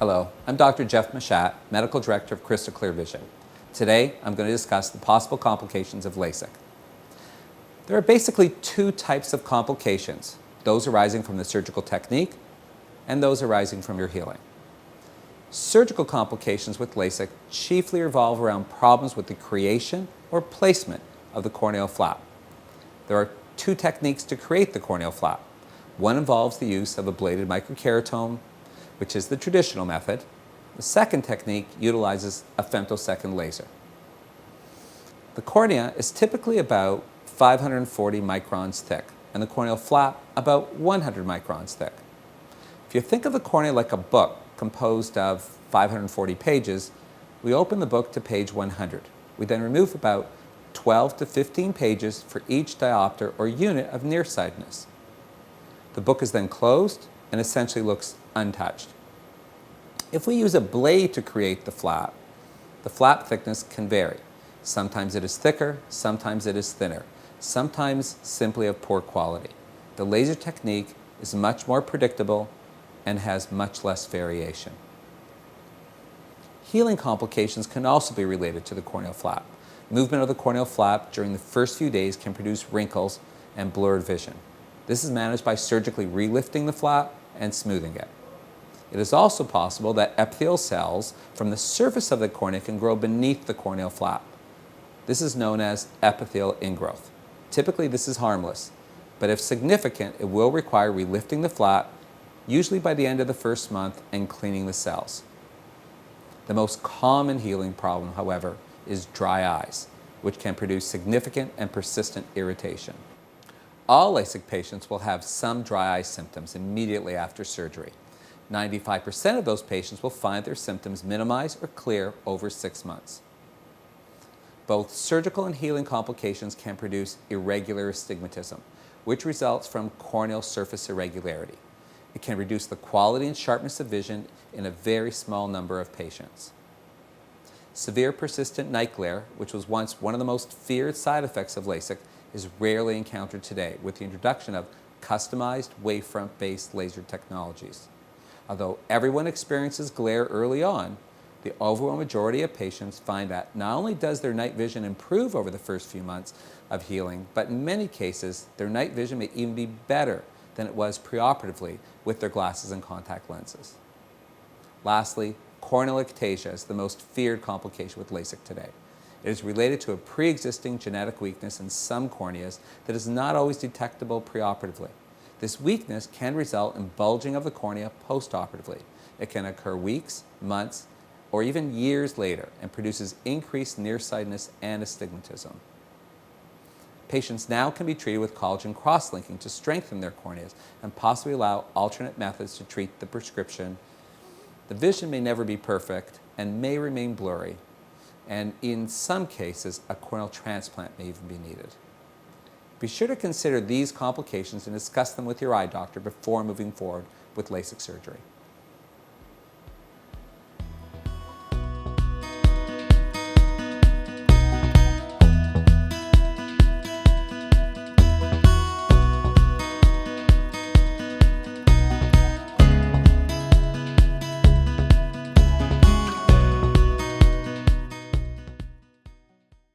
Hello, I'm Dr. Jeff Machat, Medical Director of Crystal Clear Vision. Today, I'm going to discuss the possible complications of LASIK. There are basically two types of complications, those arising from the surgical technique and those arising from your healing. Surgical complications with LASIK chiefly revolve around problems with the creation or placement of the corneal flap. There are two techniques to create the corneal flap. One involves the use of a bladed microkeratome, which is the traditional method. The second technique utilizes a femtosecond laser. The cornea is typically about 540 microns thick, and the corneal flap about 100 microns thick. If you think of the cornea like a book composed of 540 pages, we open the book to page 100. We then remove about 12 to 15 pages for each diopter or unit of nearsightedness. The book is then closed and essentially looks untouched. If we use a blade to create the flap thickness can vary. Sometimes it is thicker, sometimes it is thinner, sometimes simply of poor quality. The laser technique is much more predictable and has much less variation. Healing complications can also be related to the corneal flap. Movement of the corneal flap during the first few days can produce wrinkles and blurred vision. This is managed by surgically relifting the flap and smoothing it. It is also possible that epithelial cells from the surface of the cornea can grow beneath the corneal flap. This is known as epithelial ingrowth. Typically this is harmless, but if significant, it will require relifting the flap, usually by the end of the first month, and cleaning the cells. The most common healing problem, however, is dry eyes, which can produce significant and persistent irritation. All LASIK patients will have some dry eye symptoms immediately after surgery. 95% of those patients will find their symptoms minimize or clear over 6 months. Both surgical and healing complications can produce irregular astigmatism, which results from corneal surface irregularity. It can reduce the quality and sharpness of vision in a very small number of patients. Severe persistent night glare, which was once one of the most feared side effects of LASIK, is rarely encountered today with the introduction of customized wavefront-based laser technologies. Although everyone experiences glare early on, the overwhelming majority of patients find that not only does their night vision improve over the first few months of healing, but in many cases their night vision may even be better than it was preoperatively with their glasses and contact lenses. Lastly, corneal ectasia is the most feared complication with LASIK today. It is related to a pre-existing genetic weakness in some corneas that is not always detectable preoperatively. This weakness can result in bulging of the cornea postoperatively. It can occur weeks, months, or even years later and produces increased nearsightedness and astigmatism. Patients now can be treated with collagen cross-linking to strengthen their corneas and possibly allow alternate methods to treat the prescription. The vision may never be perfect and may remain blurry, and in some cases, a corneal transplant may even be needed. Be sure to consider these complications and discuss them with your eye doctor before moving forward with LASIK surgery.